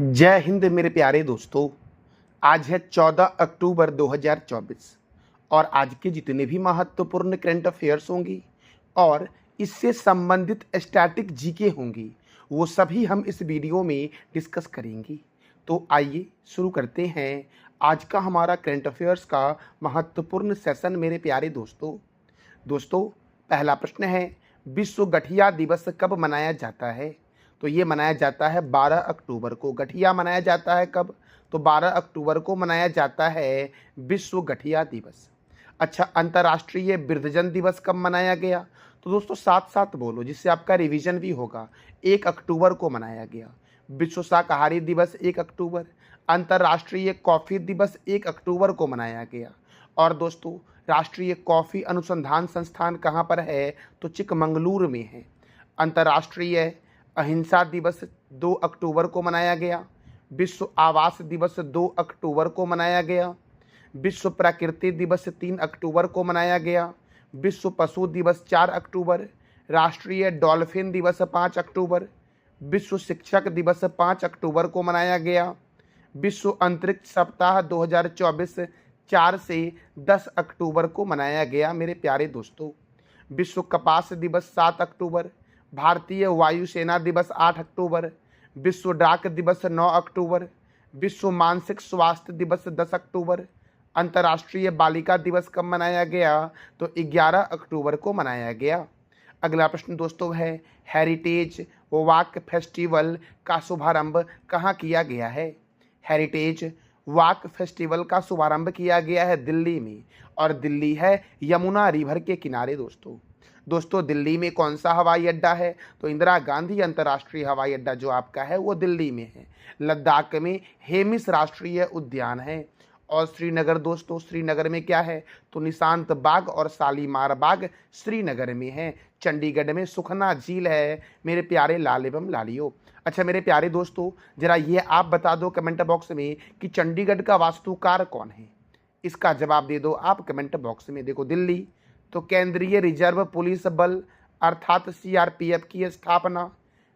जय हिंद मेरे प्यारे दोस्तों। आज है 14 अक्टूबर 2024 और आज के जितने भी महत्वपूर्ण करंट अफेयर्स होंगी और इससे संबंधित स्टैटिक जीके होंगी वो सभी हम इस वीडियो में डिस्कस करेंगे। तो आइए शुरू करते हैं आज का हमारा करंट अफेयर्स का महत्वपूर्ण सेशन मेरे प्यारे दोस्तों। पहला प्रश्न है, विश्व गठिया दिवस कब मनाया जाता है? तो ये मनाया जाता है 12 अक्टूबर को। गठिया मनाया जाता है कब? तो 12 अक्टूबर को मनाया जाता है विश्व गठिया दिवस। अच्छा, अंतर्राष्ट्रीय वृद्धजन दिवस कब मनाया गया? तो दोस्तों साथ साथ बोलो जिससे आपका रिवीजन भी होगा। 1 अक्टूबर को मनाया गया। विश्व शाकाहारी दिवस 1 अक्टूबर। अंतर्राष्ट्रीय कॉफ़ी दिवस 1 अक्टूबर को मनाया गया। और दोस्तों राष्ट्रीय कॉफ़ी अनुसंधान संस्थान कहाँ पर है? तो चिकमंगलुरु में है। अंतर्राष्ट्रीय अहिंसा दिवस 2 अक्टूबर को मनाया गया। विश्व आवास दिवस 2 अक्टूबर को मनाया गया। विश्व प्रकृति दिवस 3 अक्टूबर को मनाया गया। विश्व पशु दिवस 4 अक्टूबर। राष्ट्रीय डॉल्फिन दिवस 5 अक्टूबर। विश्व शिक्षक दिवस 5 अक्टूबर को मनाया गया। विश्व अंतरिक्ष सप्ताह 2024 4 से 10 अक्टूबर को मनाया गया मेरे प्यारे दोस्तों। विश्व कपास दिवस 7 अक्टूबर। भारतीय वायुसेना दिवस 8 अक्टूबर। विश्व डाक दिवस 9 अक्टूबर। विश्व मानसिक स्वास्थ्य दिवस 10 अक्टूबर। अंतर्राष्ट्रीय बालिका दिवस कब मनाया गया? तो 11 अक्टूबर को मनाया गया। अगला प्रश्न दोस्तों है, हेरिटेज वॉक फेस्टिवल का शुभारंभ कहाँ किया गया है? हेरिटेज वॉक फेस्टिवल का शुभारंभ किया गया है दिल्ली में, और दिल्ली है यमुना रिवर के किनारे। दोस्तों दिल्ली में कौन सा हवाई अड्डा है? तो इंदिरा गांधी अंतर्राष्ट्रीय हवाई अड्डा जो आपका है वो दिल्ली में है। लद्दाख में हेमिस राष्ट्रीय उद्यान है। और श्रीनगर दोस्तों, श्रीनगर में क्या है? तो निशांत बाग और शालीमार बाग श्रीनगर में है। चंडीगढ़ में सुखना झील है मेरे प्यारे लाल एवं लालियों। अच्छा मेरे प्यारे दोस्तों, जरा ये आप बता दो कमेंट बॉक्स में कि चंडीगढ़ का वास्तुकार कौन है? इसका जवाब दे दो आप कमेंट बॉक्स में। देखो दिल्ली तो केंद्रीय रिजर्व पुलिस बल अर्थात सीआरपीएफ की स्थापना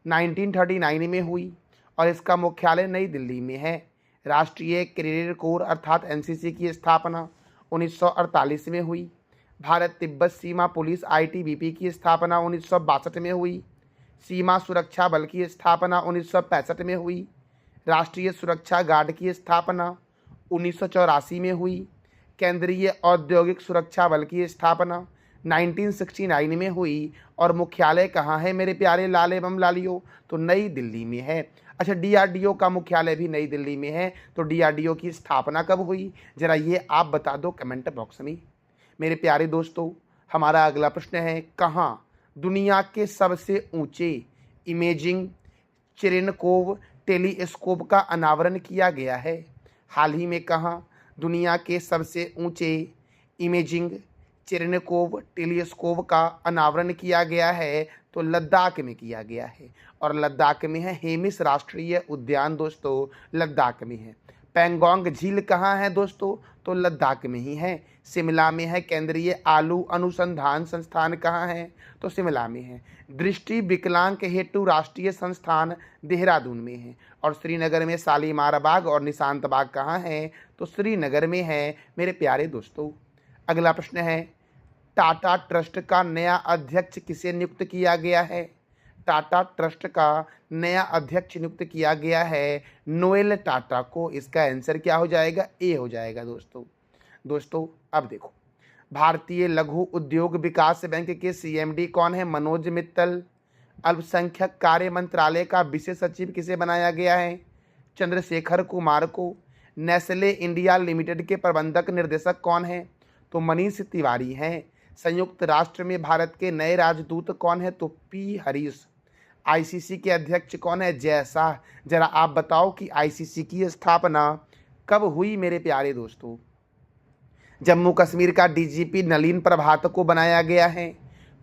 1939 में हुई और इसका मुख्यालय नई दिल्ली में है। राष्ट्रीय कैडेट कोर अर्थात एनसीसी की स्थापना 1948 में हुई। भारत तिब्बत सीमा पुलिस आईटीबीपी की स्थापना 1962 में हुई। सीमा सुरक्षा बल की स्थापना 1965 में हुई। राष्ट्रीय सुरक्षा गार्ड की स्थापना 1984 में हुई। केंद्रीय औद्योगिक सुरक्षा बल की स्थापना 1969 में हुई। और मुख्यालय कहाँ है मेरे प्यारे लाल एवं लालियों? तो नई दिल्ली में है। अच्छा, डीआरडीओ का मुख्यालय भी नई दिल्ली में है। तो डीआरडीओ की स्थापना कब हुई? जरा ये आप बता दो कमेंट बॉक्स में। मेरे प्यारे दोस्तों, हमारा अगला प्रश्न है, कहाँ दुनिया के सबसे ऊंचे इमेजिंग चेरेनकोव टेलीस्कोप का अनावरण किया गया है? हाल ही में कहाँ दुनिया के सबसे ऊंचे इमेजिंग चेरेनकोव टेलीस्कोप का अनावरण किया गया है? तो लद्दाख में किया गया है। और लद्दाख में है हेमिस राष्ट्रीय उद्यान दोस्तों, लद्दाख में है। पैंगोंग झील कहाँ है दोस्तों? तो लद्दाख में ही है। शिमला में है केंद्रीय आलू अनुसंधान संस्थान कहाँ है? तो शिमला में है। दृष्टि विकलांग हेतु राष्ट्रीय संस्थान देहरादून में है। और श्रीनगर में शालीमार बाग और निशांत बाग कहाँ है? तो श्रीनगर में है मेरे प्यारे दोस्तों। अगला प्रश्न है, टाटा ट्रस्ट का नया अध्यक्ष किसे नियुक्त किया गया है? टाटा ट्रस्ट का नया अध्यक्ष नियुक्त किया गया है नोएल टाटा को। इसका आंसर क्या हो जाएगा? ए हो जाएगा दोस्तों अब देखो, भारतीय लघु उद्योग विकास बैंक के सीएमडी कौन है? मनोज मित्तल। अल्पसंख्यक कार्य मंत्रालय का विशेष सचिव किसे बनाया गया है? चंद्रशेखर कुमार को। नेस्ले इंडिया लिमिटेड के प्रबंधक निर्देशक कौन है? तो मनीष तिवारी हैं। संयुक्त राष्ट्र में भारत के नए राजदूत कौन है? तो पी हरीश। आईसीसी के अध्यक्ष कौन है? जय शाह। जरा आप बताओ कि आईसीसी की स्थापना कब हुई मेरे प्यारे दोस्तों? जम्मू कश्मीर का डीजीपी नलिन प्रभात को बनाया गया है।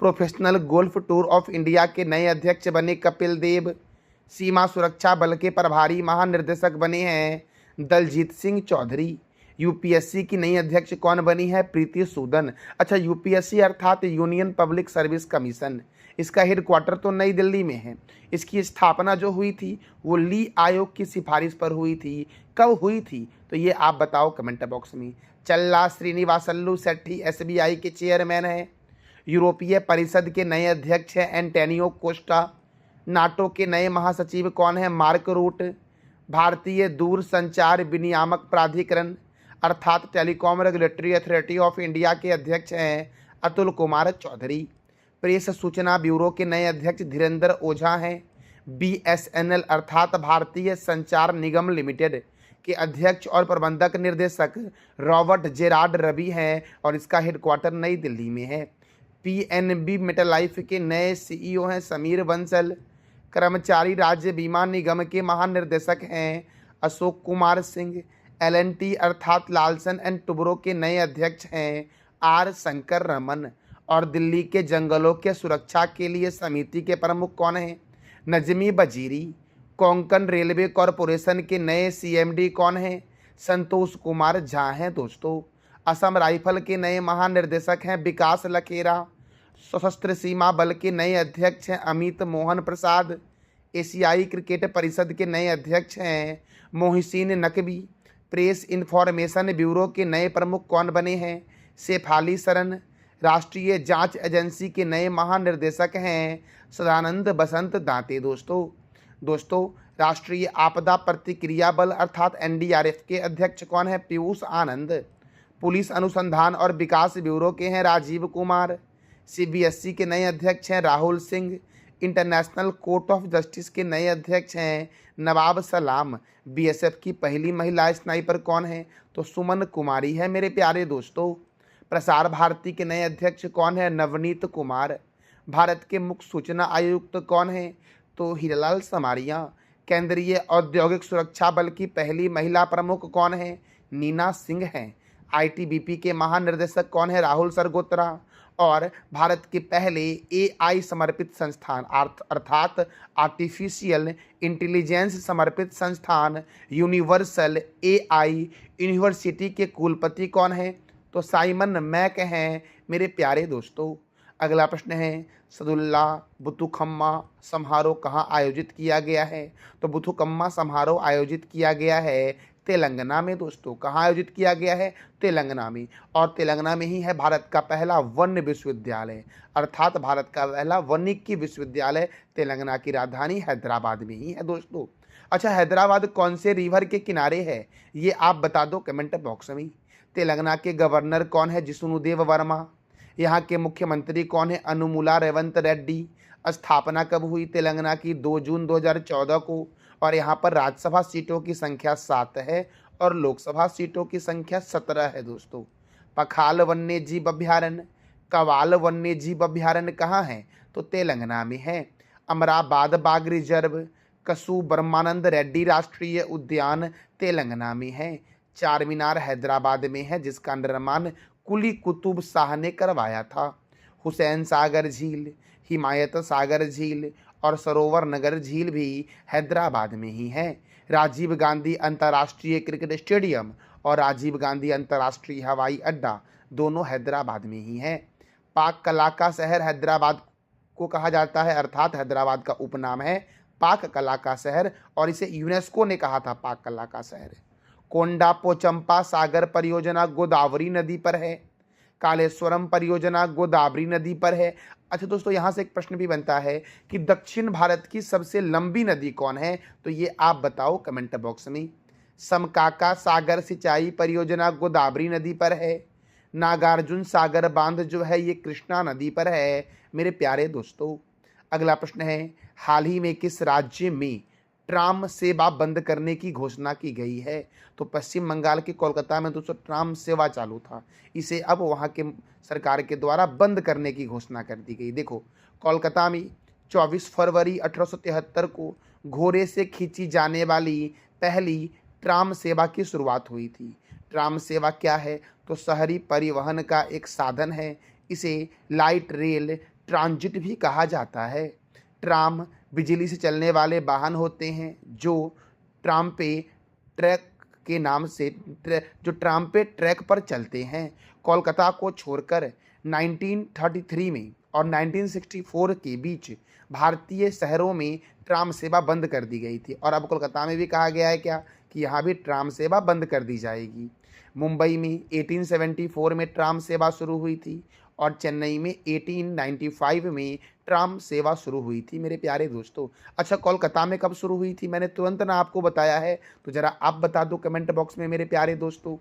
Professional golf tour of India के नए अध्यक्ष बने कपिल देव। सीमा सुरक्षा बल के प्रभारी महानिर्देशक बने हैं दलजीत सिंह चौधरी। यूपीएससी की नई अध्यक्ष कौन बनी है? प्रीति सूदन। अच्छा, यूपीएससी अर्थात यूनियन पब्लिक सर्विस कमीशन, इसका हेडक्वार्टर तो नई दिल्ली में है। इसकी स्थापना जो हुई थी वो ली आयोग की सिफारिश पर हुई थी। कब हुई थी तो ये आप बताओ कमेंट बॉक्स में। चल्ला श्रीनिवासल्लू सेट्टी एसबीआई के चेयरमैन हैं। यूरोपीय परिषद के नए अध्यक्ष हैं एंटोनियो कोस्टा। नाटो के नए महासचिव कौन है? Mark Rutte. भारतीय दूरसंचार विनियामक प्राधिकरण अर्थात telecom regulatory authority of India के अध्यक्ष हैं अतुल कुमार चौधरी। प्रेस सूचना ब्यूरो के नए अध्यक्ष धीरेन्द्र ओझा हैं। बीएसएनएल अर्थात भारतीय संचार निगम लिमिटेड के अध्यक्ष और प्रबंधक निर्देशक रॉबर्ट जेरार्ड रवि हैं और इसका हेडक्वार्टर नई दिल्ली में है। पीएनबी मेटालाइफ के नए सीईओ हैं समीर बंसल। कर्मचारी राज्य बीमा निगम के महानिर्देशक हैं अशोक कुमार सिंह। एलएनटी अर्थात लार्सन एंड टुब्रो के नए अध्यक्ष हैं आर शंकर रमन। और दिल्ली के जंगलों के सुरक्षा के लिए समिति के प्रमुख कौन हैं? नजमी वजीरी। कोंकण रेलवे कॉरपोरेशन के नए सीएमडी कौन हैं? संतोष कुमार झा हैं दोस्तों। असम राइफल के नए महानिर्देशक हैं विकास लखेरा। सशस्त्र सीमा बल के नए अध्यक्ष हैं अमित मोहन प्रसाद। एशियाई क्रिकेट परिषद के नए अध्यक्ष हैं Mohsin Naqvi. Press information bureau के नए प्रमुख कौन बने हैं? शेफाली सरन। राष्ट्रीय जांच एजेंसी के नए महानिर्देशक हैं सदानंद बसंत दांते दोस्तों राष्ट्रीय आपदा प्रतिक्रिया बल अर्थात एनडीआरएफ के अध्यक्ष कौन है? पीयूष आनंद। पुलिस अनुसंधान और विकास ब्यूरो के हैं राजीव कुमार। सीबीएसई के नए अध्यक्ष हैं Rahul Singh. International court of justice के नए अध्यक्ष हैं नवाब सलाम। बीएसएफ की पहली महिला स्नाइपर कौन है? तो सुमन कुमारी है मेरे प्यारे दोस्तों। प्रसार भारती के नए अध्यक्ष कौन है? नवनीत कुमार। भारत के मुख्य सूचना आयुक्त कौन है? तो हीरालाल समारिया। केंद्रीय औद्योगिक सुरक्षा बल की पहली महिला प्रमुख कौन है? नीना सिंह हैं। आईटीबीपी के महानिर्देशक कौन है? राहुल सरगोत्रा। और भारत के पहले एआई समर्पित संस्थान अर्थात आर्टिफिशियल इंटेलिजेंस समर्पित संस्थान यूनिवर्सल एआई यूनिवर्सिटी के कुलपति कौन है? तो साइमन मैक हैं मेरे प्यारे दोस्तों। अगला प्रश्न है सदुल्ला बुथुकम्मा समारोह कहाँ आयोजित किया गया है? तो बुथुकम्मा समारोह आयोजित किया गया है तेलंगाना में दोस्तों। कहाँ आयोजित किया गया है? तेलंगाना में। और तेलंगाना में ही है भारत का पहला वन्य विश्वविद्यालय अर्थात भारत का पहला वानिकी विश्वविद्यालय तेलंगाना की राजधानी हैदराबाद में ही है दोस्तों। अच्छा, हैदराबाद कौन से रिवर के किनारे है ये आप बता दो कमेंट बॉक्स में। तेलंगाना के गवर्नर कौन है? जिष्णुदेव वर्मा। यहाँ के मुख्यमंत्री कौन है? अनुमुला रेवंत रेड्डी। स्थापना कब हुई तेलंगाना की? 2 जून 2014 को। और यहाँ पर राज्यसभा सीटों की संख्या 7 है और लोकसभा सीटों की संख्या 17 है दोस्तों। पखाल वन्य जीव अभ्यारण्य, कवाल वन्य जीव अभ्यारण्य कहाँ है? तो तेलंगाना में है। अमराबाद बाघ रिजर्व, कसू ब्रह्मानंद रेड्डी राष्ट्रीय उद्यान तेलंगाना में है। चार मीनार हैदराबाद में है जिसका निर्माण कुली कुतुब शाह ने करवाया था। हुसैन सागर झील, हिमायत सागर झील और सरोवर नगर झील भी हैदराबाद में ही है। राजीव गांधी अंतर्राष्ट्रीय क्रिकेट स्टेडियम और राजीव गांधी अंतर्राष्ट्रीय हवाई अड्डा दोनों हैदराबाद में ही है। पाक कला का शहर हैदराबाद को कहा जाता है अर्थात हैदराबाद का उपनाम है पाक कला का शहर और इसे यूनेस्को ने कहा था पाक कला का शहर। कोंडा पोचंपा सागर परियोजना गोदावरी नदी पर है। कालेश्वरम परियोजना गोदावरी नदी पर है। अच्छा दोस्तों, यहाँ से एक प्रश्न भी बनता है कि दक्षिण भारत की सबसे लंबी नदी कौन है? तो ये आप बताओ कमेंट बॉक्स में। समकाका सागर सिंचाई परियोजना गोदावरी नदी पर है। नागार्जुन सागर बांध जो है ये कृष्णा नदी पर है मेरे प्यारे दोस्तों। अगला प्रश्न है हाल ही में किस राज्य में ट्राम सेवा बंद करने की घोषणा की गई है? तो पश्चिम बंगाल के कोलकाता में दोस्तों ट्राम सेवा चालू था, इसे अब वहां के सरकार के द्वारा बंद करने की घोषणा कर दी गई। देखो, कोलकाता में 24 फरवरी 1873 को घोड़े से खींची जाने वाली पहली ट्राम सेवा की शुरुआत हुई थी। ट्राम सेवा क्या है? तो शहरी परिवहन का एक साधन है। इसे लाइट रेल ट्रांजिट भी कहा जाता है। ट्राम बिजली से चलने वाले वाहन होते हैं जो ट्राम पे ट्रैक के नाम से जो ट्राम पे ट्रैक पर चलते हैं। कोलकाता को छोड़कर 1933 में और 1964 के बीच भारतीय शहरों में ट्राम सेवा बंद कर दी गई थी। और अब कोलकाता में भी कहा गया है क्या कि यहाँ भी ट्राम सेवा बंद कर दी जाएगी। मुंबई में 1874 में ट्राम सेवा शुरू हुई थी और चेन्नई में 1895 में ट्राम सेवा शुरू हुई थी मेरे प्यारे दोस्तों। अच्छा, कोलकाता में कब शुरू हुई थी मैंने तुरंत ना आपको बताया है, तो ज़रा आप बता दो कमेंट बॉक्स में मेरे प्यारे दोस्तों।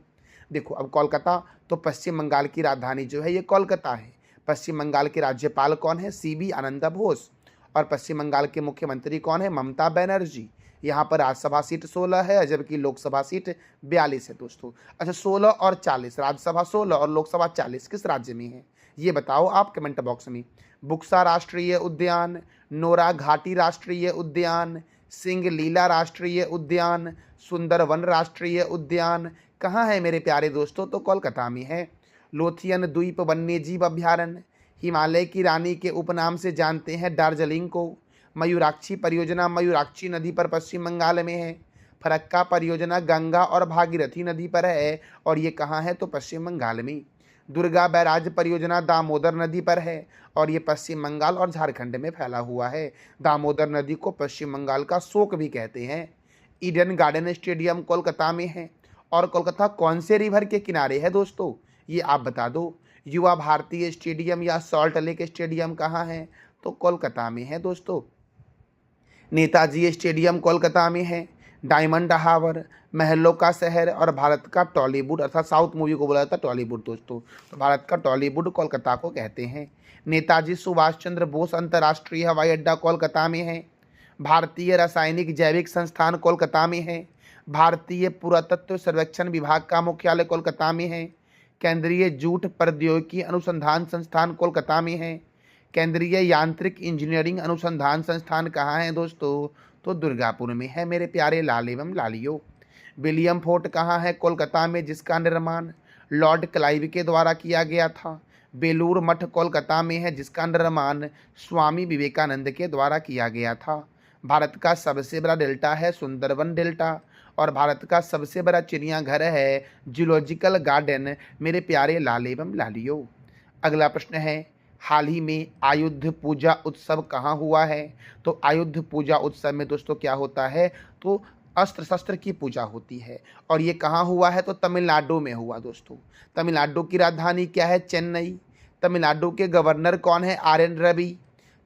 देखो, अब कोलकाता तो पश्चिम बंगाल की राजधानी जो है ये कोलकाता है। पश्चिम बंगाल के राज्यपाल कौन है? सीबी आनंद बोस। और पश्चिम बंगाल के मुख्यमंत्री कौन है? ममता बनर्जी। यहाँ पर राज्यसभा सीट 16 है जबकि लोकसभा सीट 42 है दोस्तों। अच्छा, 16 और 40, राज्यसभा 16 और लोकसभा 40 किस राज्य में है ये बताओ आप कमेंट बॉक्स में। बुक्सा राष्ट्रीय उद्यान, नोरा घाटी राष्ट्रीय उद्यान, सिंगलीला राष्ट्रीय उद्यान, सुंदरवन राष्ट्रीय उद्यान कहाँ है मेरे प्यारे दोस्तों? तो कोलकाता में है। लोथियन द्वीप वन्यजीव अभ्यारण्य, हिमालय की रानी के उपनाम से जानते हैं दार्जिलिंग को। मयूराक्षी परियोजना मयूराक्षी नदी पर पश्चिम बंगाल में है। फरक्का परियोजना गंगा और भागीरथी नदी पर है और ये कहाँ है? तो पश्चिम बंगाल में। दुर्गा बैराज परियोजना दामोदर नदी पर है और ये पश्चिम बंगाल और झारखंड में फैला हुआ है। दामोदर नदी को पश्चिम बंगाल का शोक भी कहते हैं। ईडन गार्डन स्टेडियम कोलकाता में है। और कोलकाता कौन से रिवर के किनारे है दोस्तों? ये आप बता दो। युवा भारतीय स्टेडियम या सॉल्ट लेक स्टेडियम कहाँ है? तो कोलकाता में है दोस्तों। नेताजी स्टेडियम कोलकाता में है। डायमंड हार्बर, महलों का शहर और भारत का टॉलीवुड, अर्थात साउथ मूवी को बोला जाता है टॉलीवुड दोस्तों, तो भारत का टॉलीवुड कोलकाता को कहते हैं। नेताजी सुभाष चंद्र बोस अंतर्राष्ट्रीय हवाई अड्डा कोलकाता में है। भारतीय रासायनिक जैविक संस्थान कोलकाता में है। भारतीय पुरातत्व सर्वेक्षण विभाग का मुख्यालय कोलकाता में है। केंद्रीय जूट प्रौद्योगिकी अनुसंधान संस्थान कोलकाता में है। केंद्रीय यांत्रिक इंजीनियरिंग अनुसंधान संस्थान कहाँ है दोस्तों? तो दुर्गापुर में है मेरे प्यारे लाल एवं लालियों। विलियम फोर्ट कहाँ है? कोलकाता में, जिसका निर्माण लॉर्ड क्लाइव के द्वारा किया गया था। बेलूर मठ कोलकाता में है जिसका निर्माण स्वामी विवेकानंद के द्वारा किया गया था। भारत का सबसे बड़ा डेल्टा है सुंदरवन डेल्टा और भारत का सबसे बड़ा चिड़ियाघर है जूलॉजिकल गार्डन मेरे प्यारे लाल एवं लालियों। अगला प्रश्न है, हाल ही में आयुध पूजा उत्सव कहाँ हुआ है? तो आयुध पूजा उत्सव में दोस्तों क्या होता है? तो अस्त्र शस्त्र की पूजा होती है और ये कहाँ हुआ है? तो तमिलनाडु में हुआ दोस्तों। तमिलनाडु की राजधानी क्या है? चेन्नई। तमिलनाडु के गवर्नर कौन है? Are N Ravi.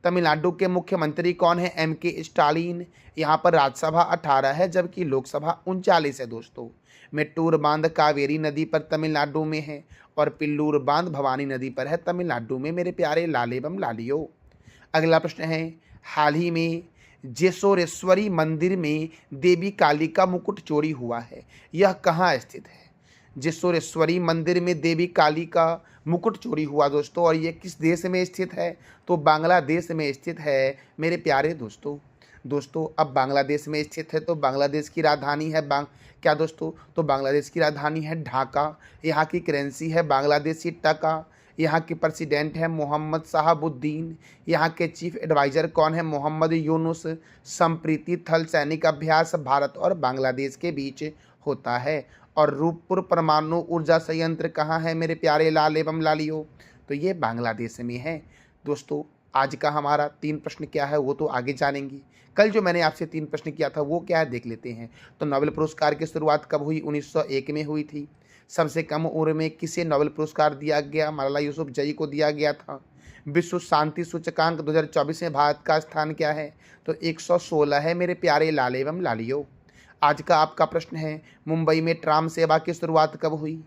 तमिलनाडु के मुख्यमंत्री कौन है? एम के स्टालिन। यहाँ पर राज्यसभा 18 है जबकि लोकसभा 39 है दोस्तों। मेट्टूर बांध कावेरी नदी पर तमिलनाडु में है और पिल्लूर बांध भवानी नदी पर है तमिलनाडु में मेरे प्यारे लाल एवं लालियों। अगला प्रश्न है, हाल ही में जेसोरेश्वरी मंदिर में देवी काली का मुकुट चोरी हुआ है, यह कहाँ स्थित है? जेसोरेश्वरी मंदिर में देवी काली का मुकुट चोरी हुआ दोस्तों और ये किस देश में स्थित है? तो बांग्लादेश में स्थित है मेरे प्यारे दोस्तों। अब बांग्लादेश में स्थित है तो बांग्लादेश की राजधानी है क्या दोस्तों? तो बांग्लादेश की राजधानी है ढाका। यहाँ की करेंसी है बांग्लादेशी टका। यहाँ के प्रेसिडेंट है मोहम्मद साहबुद्दीन। यहाँ के चीफ एडवाइज़र कौन है? मोहम्मद यूनुस। संप्रीति थल सैनिक अभ्यास भारत और बांग्लादेश के बीच होता है। और रूपपुर परमाणु ऊर्जा संयंत्र कहाँ है मेरे प्यारे लाल एवं लालियों? तो ये बांग्लादेश में है दोस्तों। आज का हमारा 3 प्रश्न क्या है वो तो आगे जानेंगे। कल जो मैंने आपसे 3 प्रश्न किया था वो क्या है देख लेते हैं। तो नोबेल पुरस्कार की शुरुआत कब हुई? 1901 में हुई थी। सबसे कम उम्र में किसे नोबेल पुरस्कार दिया गया? मलाला यूसुफजई को दिया गया था। विश्व शांति सूचकांक 2024 में भारत का स्थान क्या है? तो 116 है मेरे प्यारे लाल एवं लालियों। आज का आपका प्रश्न है, मुंबई में ट्राम सेवा की शुरुआत कब हुई?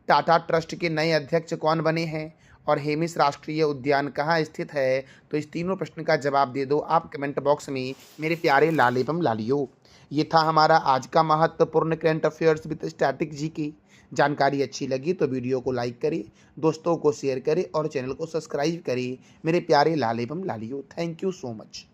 टाटा ट्रस्ट के नए अध्यक्ष कौन बने हैं? और हेमिस राष्ट्रीय उद्यान कहाँ स्थित है? तो इस तीनों प्रश्न का जवाब दे दो आप कमेंट बॉक्स में मेरे प्यारे लाल एवं लालियों। ये था हमारा आज का महत्वपूर्ण current affairs with static G की। जानकारी अच्छी लगी तो वीडियो को लाइक करें, दोस्तों को शेयर करें और चैनल को सब्सक्राइब करें मेरे प्यारे लाल एवं लालियों। Thank you so much.